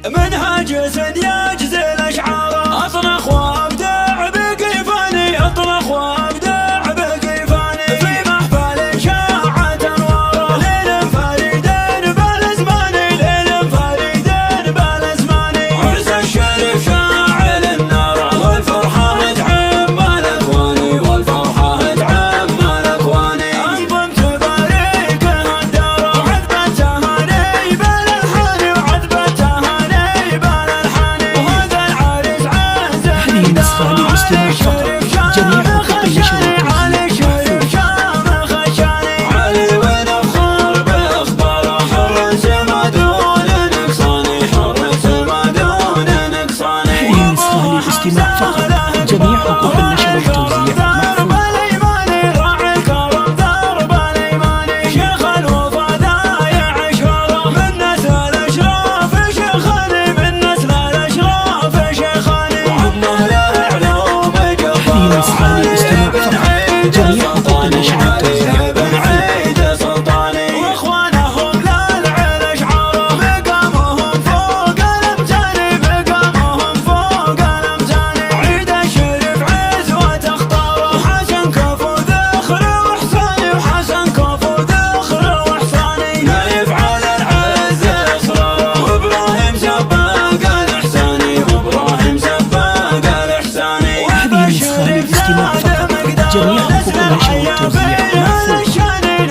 منهاج سد يجزي الأشعار، أطنخ وابدع بكيفاني، أطنخ وابدع بكيفاني، في محفل شاعت أنواره، ليل فريد بالأزمان، ليل فريد بالأزمان، عرس الشريف شاعل النار، والفرحة تعم الأكوان، والفرحة تعم الأكوان، أنظم تباريك الدار، وعذبة تهاني بالألحان، وعذبة تهاني بالألحان، وهذا العريس عازم نسخة لاستماع فقط. جميع حقوق النشر جميع حقوق النشر والتوزيع جميع حقوق النشر والتوزيع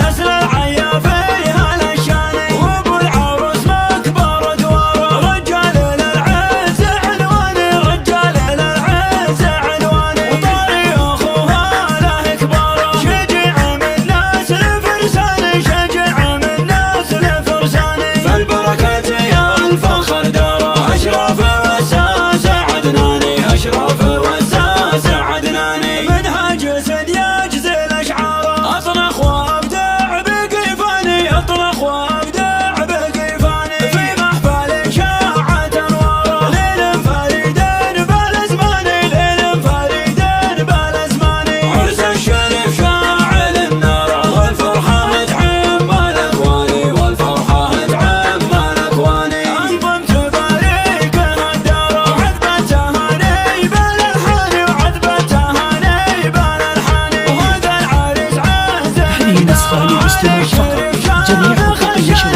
نسل العيافي هلا الشاني، وابو العروس مكبر دواره، رجال للعز عنواني، رجال للعز عنواني، وطاري اخوها له كباره، شجع من ناس لفرساني، شجع من ناس لفرساني، فالبركة يا الفخر داره، اشراف واساس عدناني، اشراف واساس عدناني، منهاج سد يجزي الأشعار، أطنخ وابدع بكيفاني، أطنخ وابدع بكيفاني، في محفل شاعت أنواره، ليل فريد بالأزمان، ليل فريد بالأزمان، عرس الشريف شاعل النار، والفرحة تعم الأكوان، والفرحة تعم الأكوان، أنظم تباريك الدار، وعذبة تهاني بالألحان، وعذبة تهاني بالألحان، وهذا العريس عازم نسخة لاستماع فقط. جميع حقوق النشر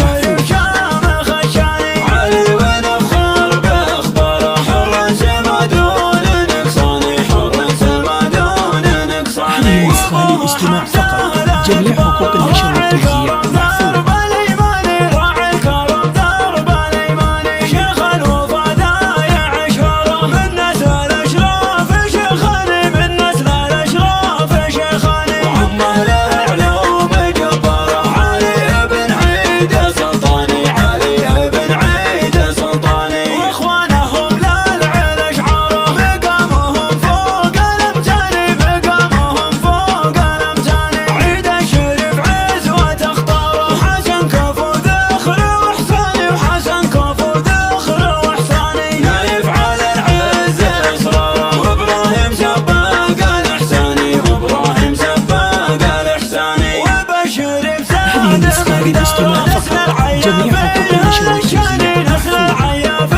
والتوزيع علي ونفخر باخباره، حرس ما دون نقصاني، حرس ما دون نقصاني، نسخة لاستماع فقط. جميع حقوق النشر والتوزيع درب الأيماني، راعي الكرم درب الأيماني، شيخ الوفا ضايع أشهاره، من نسل الأشراف شيخاني، من نسل الأشراف شيخاني، وعمه له علوم جبارة، علي بن عيد سلطاني، علي بن عيد سلطاني، واخوانهم للعيل اشعاره، مقامهم فوق الامتاني، مقامهم فوق الامتاني، عيد الشريف عزوة اخطاره، وحسن كفو ذخر واحساني، وحسن كفو ذخر واحساني، نايف على العز اصراره، وابراهيم سباق الاحساني، وابراهيم سباق الاحساني، وبشر بسعد نسخة لاستماع فقط. جميع حقوق النشر والتوزيع نسل العيافي